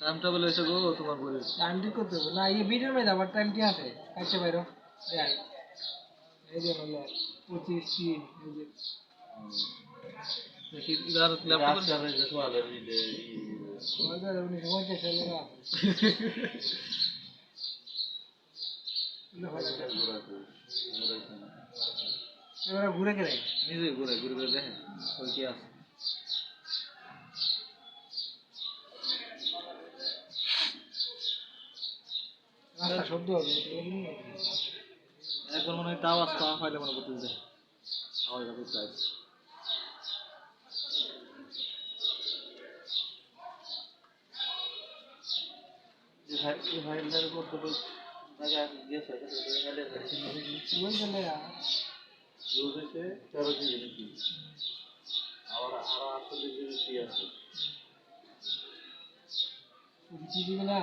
টাইমটা বলে এসে গো তোমার বই টাইম ঠিক করতে হবে না এই ভিডিওর মধ্যে আবার টাইম কি আছে কাটতে পারো দেখ এই যে হলো 25 3 এই যে দেখি ইদার ল্যাপটপ রাস্তায় যে সোয়ালে দিলে মজা উনি মজা চলে না এবার ঘুরে গেলে নিজে ঘুরে ঘুরে ঘুরে দেখে ওই কি আছে রাস্তা শব্দ হবে একবার মনে হয় আওয়াজ পাওয়া পাইলে মনে করতে যায় আওয়াজটা করতে আছে যে ভাইরাল করতে তো টাকা গেছে এটা বই চলে রোজেতে 13 জিবি নাকি আরো 8 জিবি আছে কিছু দিবে না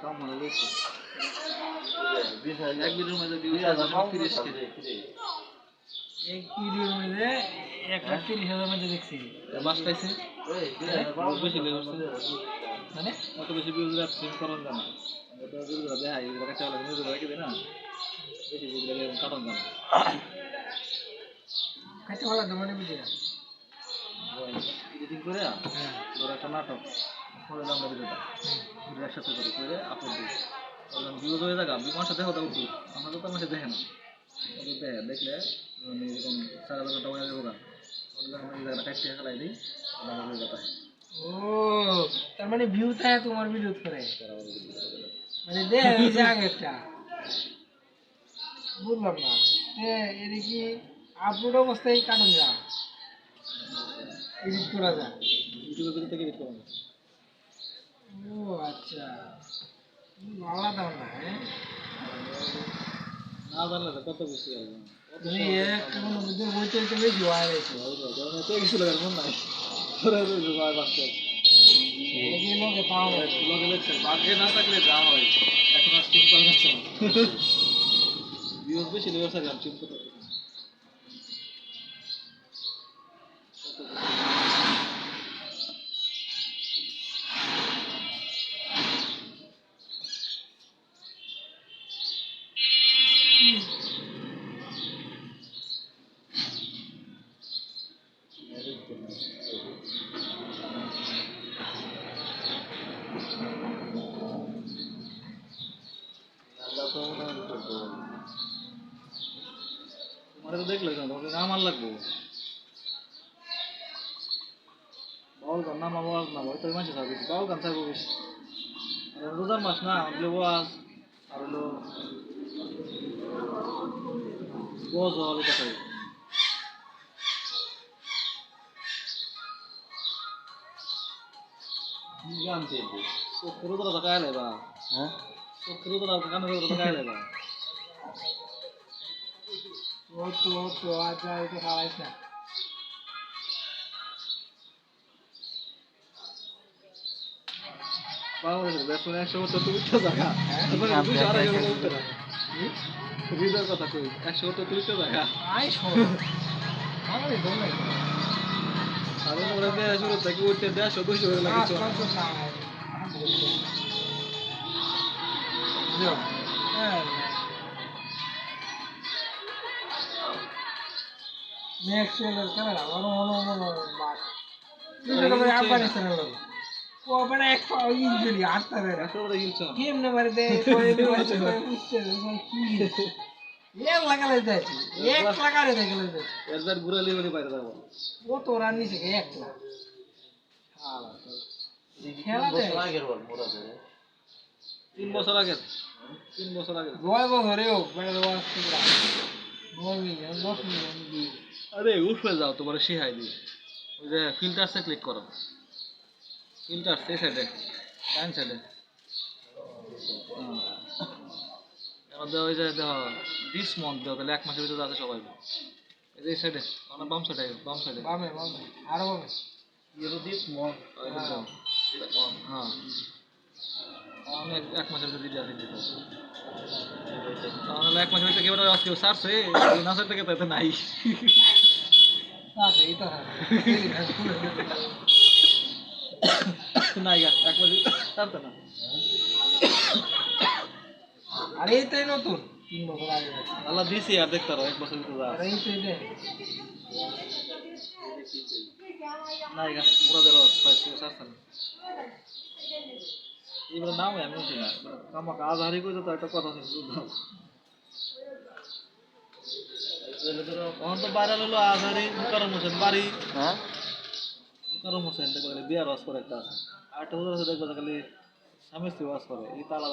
কাম মনে হয়েছে এক ভিডিওর মধ্যে এক ভিডিওর মধ্যে 1,30,000 মধ্যে দেখছি মাস পাইছে বেশি মানে অত বেশি ভিউজ রাখছে কারণ জানা এটা ভিডিওটা দেখাই এটা কাটা লাগা ভিডিও রেখে দেনা বেশি ভিউজ লাগে কারণ জানা খাইতে ভালো মানে ভিডিও এডিটিং করে ধর একটা নাটক করে দাম ভিডিওটা ভিডিও একসাথে করে আপলোড দিই তখন ভিউজ হয়ে যাবে মানুষ দেখো তা উঠবে আমরা তো মানুষ দেখে না দেখলে এরকম 4,000 টাকা দেবো না আমরা এই জায়গাটা কাটতে খেলাই দিই আমাদের কথা ও তার মানে ভিউ থাকে তোমার ভিডিও করে মানে দেখ এই যে আগেরটা বুঝলাম না এর কি আপলোড অবস্থায় কাটন যা এডিট করা যায় ইউটিউবে থেকে এডিট করা ও আচ্ছা আলাদা না হ্যাঁ না জানলে তো কত কিছু আসবে তুমি এক কোন মধ্যে বইতে চলে জোয়া গেছে তো কিছু লাগার মন নাই ধরে ধরে ভাই বাসতে এই লোকে পাও লোকে লেখছে বাগে না থাকলে যা হয় এখন আর চিন্তা করা যাচ্ছে না ভিউজ বেশি লেগে আছে আমি চিন্তা করতে তোমার তো দেখলে তোমাকে আমার লাগবে বাউল গান না আওয়াজ না ওই তো মাসে থাকবে বাউল গান থাকবে বেশি রোজার মাস না আমাদের ওয়াজ আর হলো গজল এটা থাকবে গান চেয়েছে রোজার তো কায় লাগবা হ্যাঁ রোজার কানে রোজার কায় লাগবা তো আচ্ছা এটা খাওয়াইছ না বাংলাদেশের বেতন 170 তো উঠতে জায়গা তারপরে 200 উঠতে না রিজার কথা কই 170 তো উঠতে জায়গা আই শোন আমারে দম নাই আর ওরা দিয়ে শুরু থেকে উঠতে 150 200 হয়ে লাগে চল নেক্সট লেভেল ক্যামেরা ono বাস এটা করে আফগানিস্তান হলো ও বড় এক পাও ইঞ্জুরি আটটা রে আসলে হিলছ গেম না মারে দে কোই বুঝছে কি এক লাগালে যায় এক লাগারে দেখলে যায় একবার ঘুরালি বলে বাইরে যাব ও তো রান নিছে এক লাখ হালা খেলা দে আগের বল মোরা ধরে 3 বছর আগে 3 বছর আগে গয় বছরেও বড় ওয়াজ পুরা 9 মিলিয়ন 10 মিলিয়ন দি আরে উঠে যাও তোমার শিখাই দি ওই যে ফিল্টারসে ক্লিক করো ফিল্টার সে সাইডে ডান সাইডে আমাদের ওই যে দেখো দিস মন্থ দেখো তাহলে 1 মাসের ভিতরে আছে সবাই এই সাইডে মানে বাম সাইডে বামে আরো বামে ইয়ে দিস মন ওই হ্যাঁ অনেক এক মাসের ভিতরে দিতে আসি তাহলে এক মাসের ভিতরে কেউ আজকে সারছে নাচের থেকে তাতে নাই আছে এটা নাই গা এক মাসে সারতে না আরে এইটাই নতুন 3 বছর আগে আল্লাহ দিছি আর দেখতে পারো এক বছর ভিতরে আরে এইটাই দে নাই গা মুরাদের সারছে না এবার নাম আমি বলছি না কামাক আজহারি করে তো একটা কথা শুনছি তখন তো বাইরে হলো আজহারি মুকারম হোসেন বাড়ি হ্যাঁ মুকারম হোসেন দেখবে বিয়ার ওয়াজ করে একটা আছে আরেকটা হুজুর আছে দেখবে খালি স্বামী স্ত্রী ওয়াজ করে এই তালা